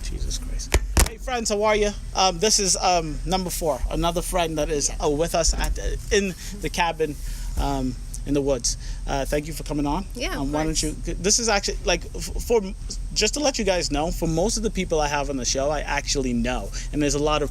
Jesus Christ. Hey friends, how are you? This is number 4, another friend that is with us in the cabin in the woods. Thank you for coming on. Yeah. Why don't you? This is actually like for just to let you guys know. For most of the people I have on the show, I actually know, and there's a lot of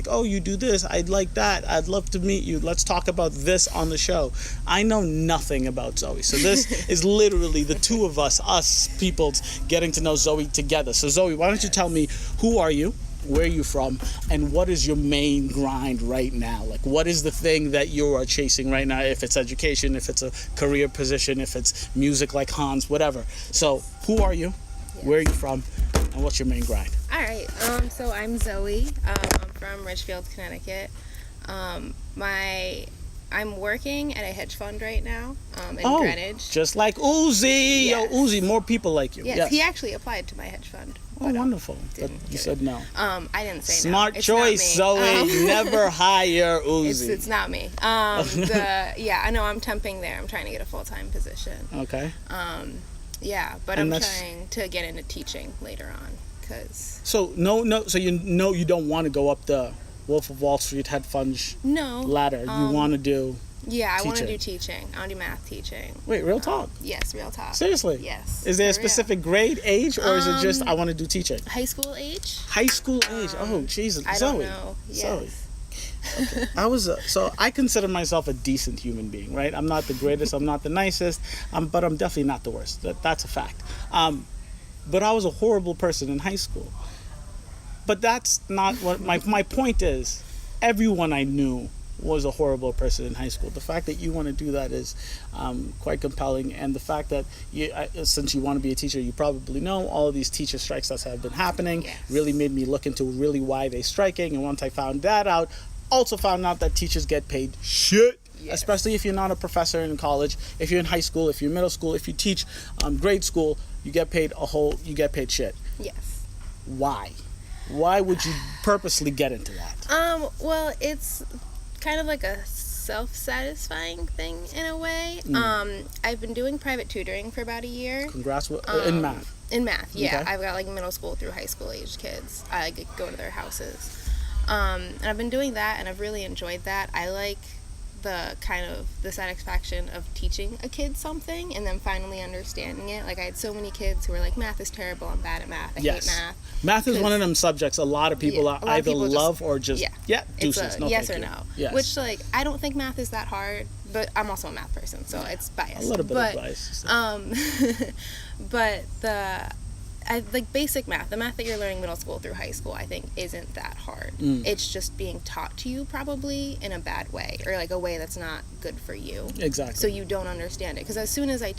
oh, you do this, I'd like that, I'd love to meet you. Let's talk about this on the show. I know nothing about Zoe, so this is literally the two of us people getting to know Zoe together. So Zoe, why don't you tell me, who are you? Where are you from, and what is your main grind right now? Like, what is the thing that you are chasing right now? If it's education, if it's a career position, if it's music like Hans, whatever. So, who are you? Yes. Where are you from? And what's your main grind? All right. So I'm Zoe. I'm from Ridgefield, Connecticut. I'm working at a hedge fund right now in Greenwich. Just like Uzi. Yes. Yo, Uzi, more people like you. Yes, he actually applied to my hedge fund. Oh, wonderful. But you said no. I didn't say Smart no. Smart choice, Zoe. Never hire Uzi. It's not me. I know I'm temping there. I'm trying to get a full-time position. Okay. But I'm trying to get into teaching later on. So you don't want to go up the Wolf of Wall Street hedge fund ladder. You want to do I want to do teaching. I want to do math teaching. Wait, real talk? Yes, real talk. Seriously? Yes. Is there a specific grade, age, or is it just I want to do teaching? High school age. High school age. Oh, Jesus. I don't know. Yes. Zoe. Okay. I consider myself a decent human being, right? I'm not the greatest, I'm not the nicest, but I'm definitely not the worst. That's a fact. But I was a horrible person in high school. But that's not what my point is. Everyone I knew was a horrible person in high school. The fact that you want to do that is quite compelling, and the fact that since you want to be a teacher, you probably know all of these teacher strikes that have been happening. Yes. Really made me look into really why they're striking, and once I found that out, also found out that teachers get paid shit. Yes. Especially if you're not a professor in college, if you're in high school, if you're in middle school, if you teach grade school, you get paid shit. Yes. Why? Why would you purposely get into that? Well, it's kind of like a self-satisfying thing in a way. I've been doing private tutoring for about a year. Congrats. In math? In math, yeah. Okay. I've got like middle school through high school aged kids. I go to their houses. And I've been doing that, and I've really enjoyed that. I like the satisfaction of teaching a kid something and then finally understanding it. Like, I had so many kids who were like, math is terrible, I'm bad at math, I hate math. Math is one of them subjects a lot of people either love or just deuces. No, yes or no. Yes. Which, like, I don't think math is that hard, but I'm also a math person, so it's biased. A little bit of bias. But like basic math, the math that you're learning middle school through high school, I think isn't that hard. It's just being taught to you probably in a bad way, or like a way that's not good for you. Exactly. So you don't understand it. Because as soon as I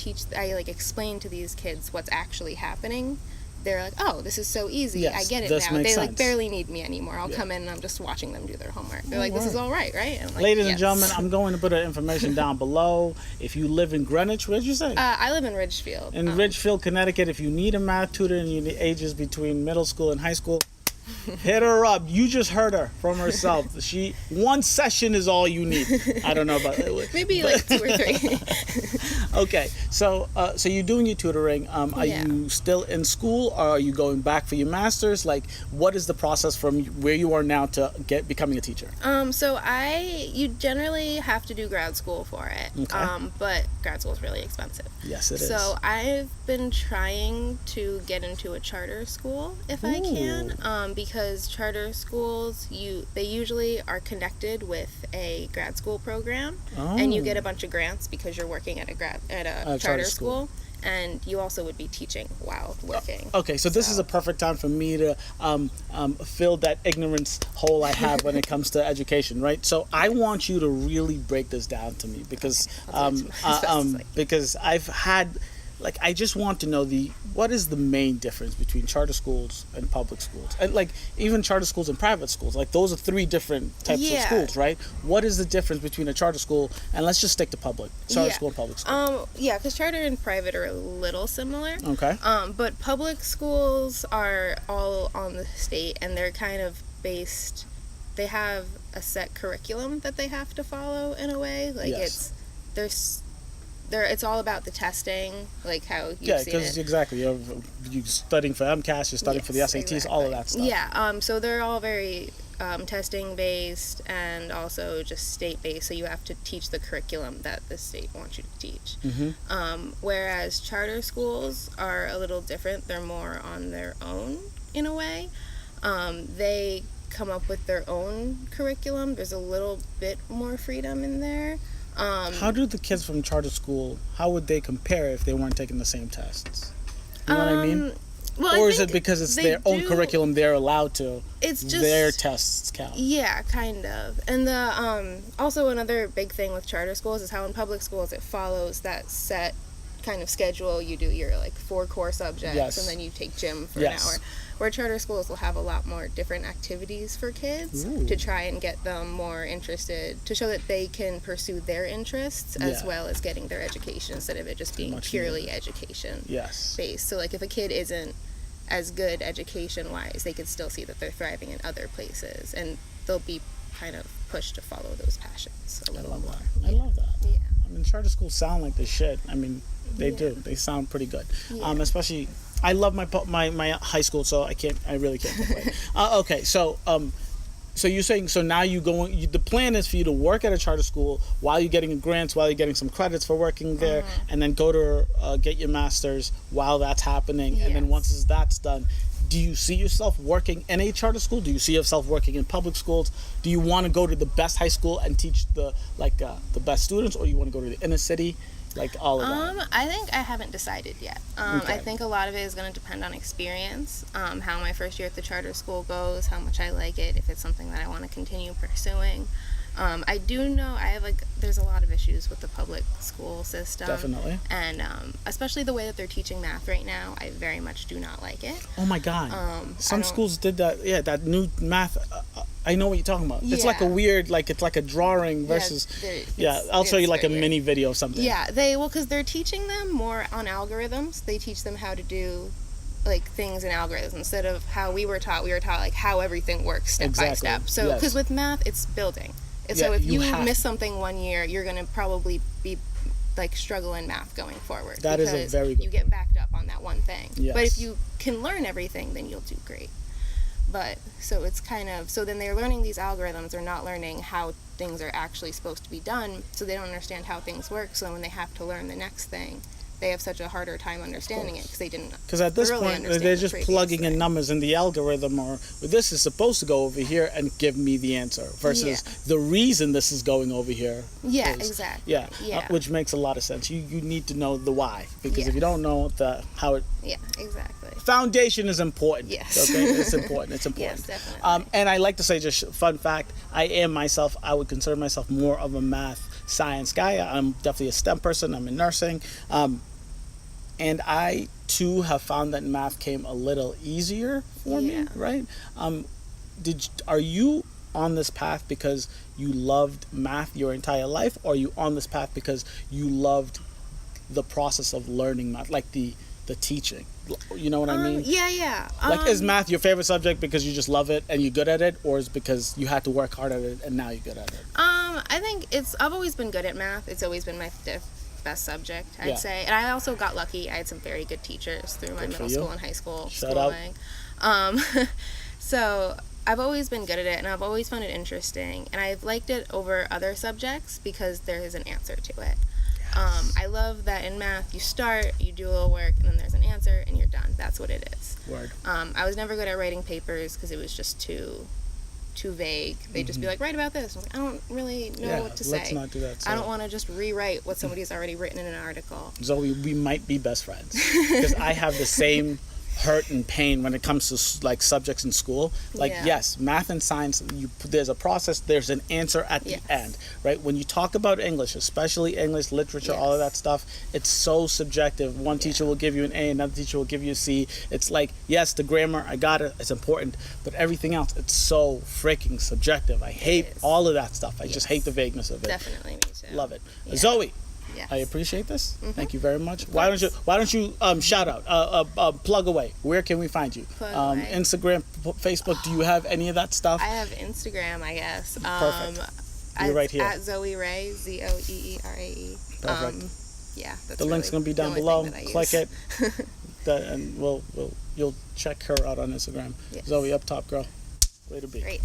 explain to these kids what's actually happening, they're like, oh, this is so easy. Yes, I get it this now. makes They sense. like barely need me anymore. I'll come in and I'm just watching them do their homework. They're like, this is all right, right? And I'm like, ladies and gentlemen, I'm going to put the information down below. If you live in Greenwich, where did you say? I live in Ridgefield. In Ridgefield, Connecticut. If you need a math tutor and you need ages between middle school and high school, hit her up. You just heard her from herself. One session is all you need. I don't know about it. Maybe like 2 or 3. Okay, so you're doing your tutoring. Are you still in school, or are you going back for your master's? Like, what is the process from where you are now to becoming a teacher? So you generally have to do grad school for it. Okay. But grad school is really expensive. Yes, it is. So I've been trying to get into a charter school if I can, because charter schools, they usually are connected with a grad school program, and you get a bunch of grants because you're working at a charter school. And you also would be teaching while working. Okay, so this is a perfect time for me to fill that ignorance hole I have when it comes to education, right? So I want you to really break this down to me because because I've had, like, I just want to know what is the main difference between charter schools and public schools, and like even charter schools and private schools. Like, those are 3 different types of schools, right? What is the difference between a charter school, and let's just stick to charter school and public school? Because charter and private are a little similar. Okay. But public schools are all on the state, and they're kind of based. They have a set curriculum that they have to follow in a way. Like, it's all about the testing, like how you've Yeah, seen it. because exactly, you're studying for MCAS, you're studying for the SATs, exactly. all of that stuff. Yeah, so they're all very testing based and also just state based, so you have to teach the curriculum that the state wants you to teach. Whereas charter schools are a little different. They're more on their own in a way. They come up with their own curriculum. There's a little bit more freedom in there. How do the kids from charter school, how would they compare if they weren't taking the same tests? You know what I mean? Well, or is it because it's their own curriculum, they're allowed to, it's just their tests count? Yeah, kind of. And the also another big thing with charter schools is how in public schools it follows that set kind of schedule. You do your like 4 core subjects, and then you take gym for an hour. Where charter schools will have a lot more different activities for kids to try and get them more interested, to show that they can pursue their interests as well as getting their education, instead of it just being purely education based. So like if a kid isn't as good education wise, they can still see that they're thriving in other places, and they'll be kind of pushed to follow those passions a little more. I love that. Yeah. I mean, charter schools sound like the shit. I mean, they do. They sound pretty good. Especially, I love my high school, so I really can't complain. Okay, so so you're saying, so now the plan is for you to work at a charter school while you're getting grants, while you're getting some credits for working there, and then go to get your master's while that's happening. And then once that's done, do you see yourself working in a charter school? Do you see yourself working in public schools? Do you want to go to the best high school and teach the best students, or you want to go to the inner city? Like all of that. I think I haven't decided yet. I think a lot of it is going to depend on experience, how my first year at the charter school goes, how much I like it, if it's something that I want to continue pursuing. I do know there's a lot of issues with the public school system. Definitely. And especially the way that they're teaching math right now, I very much do not like it. Oh my God. Some schools did that. Yeah, that new math. I know what you're talking about. Yeah. It's like a weird, it's like a drawing versus. I'll show you like a mini video or something. Yeah, because they're teaching them more on algorithms. They teach them how to do things in algorithms instead of how we were taught. We were taught how everything works step by step. So because with math, it's building. So if you miss something one year, you're going to probably be struggle in math going forward. That is a very good you get backed up on that one thing. Yes. But if you can learn everything, then you'll do great. But so it's so then they're learning these algorithms. They're not learning how things are actually supposed to be done. So they don't understand how things work. So when they have to learn the next thing, they have such a harder time understanding it because they didn't. Because at this point, they're just plugging in numbers in the algorithm, or this is supposed to go over here and give me the answer, versus the reason this is going over here. Yeah, exactly. Yeah, which makes a lot of sense. You need to know the why, because if you don't know how it. Yeah, exactly. Foundation is important. Yes. Okay, it's important. It's important. Yes, definitely. And I like to say, just fun fact, I would consider myself more of a math science guy. I'm definitely a STEM person. I'm in nursing. And I too have found that math came a little easier for me, right? Are you on this path because you loved math your entire life, or are you on this path because you loved the process of learning math, like the teaching? You know what I mean? Yeah. Is math your favorite subject because you just love it and you're good at it, or is it because you had to work hard at it and now you're good at it? I think I've always been good at math. It's always been my best subject, I'd say. And I also got lucky. I had some very good teachers through my middle school and high school schooling. So I've always been good at it, and I've always found it interesting. And I've liked it over other subjects because there is an answer to it. I love that in math, you start, you do a little work, and then there's an answer, and you're done. That's what it is. Word. I was never good at writing papers because it was just too vague. They'd just be like, write about this. I was like, I don't really know what to say. Let's not do that. So. I don't want to just rewrite what somebody's already written in an article. Zoe, we might be best friends because I have the same hurt and pain when it comes to subjects in school. Yes, math and science, there's a process, there's an answer at the end, right? When you talk about English, especially English literature, all of that stuff, it's so subjective. One teacher will give you an A, another teacher will give you a C. It's yes, the grammar, I got it, it's important, but everything else, it's so freaking subjective. I hate all of that stuff. I just hate the vagueness of it. Definitely, me too. Love it. Zoe, yes. I appreciate this. Mm-hmm. Thank you very much. Why don't you shout out, plug away? Where can we find you? Instagram, Facebook. Do you have any of that stuff? I have Instagram, I guess. Perfect. You're right here at Zoe Ray, ZoeErae. Perfect. Yeah, that's The link's really gonna be the down only below. thing that I Click use. it, and you'll check her out on Instagram. Yes. Zoe, up top, girl. Way to be. Great.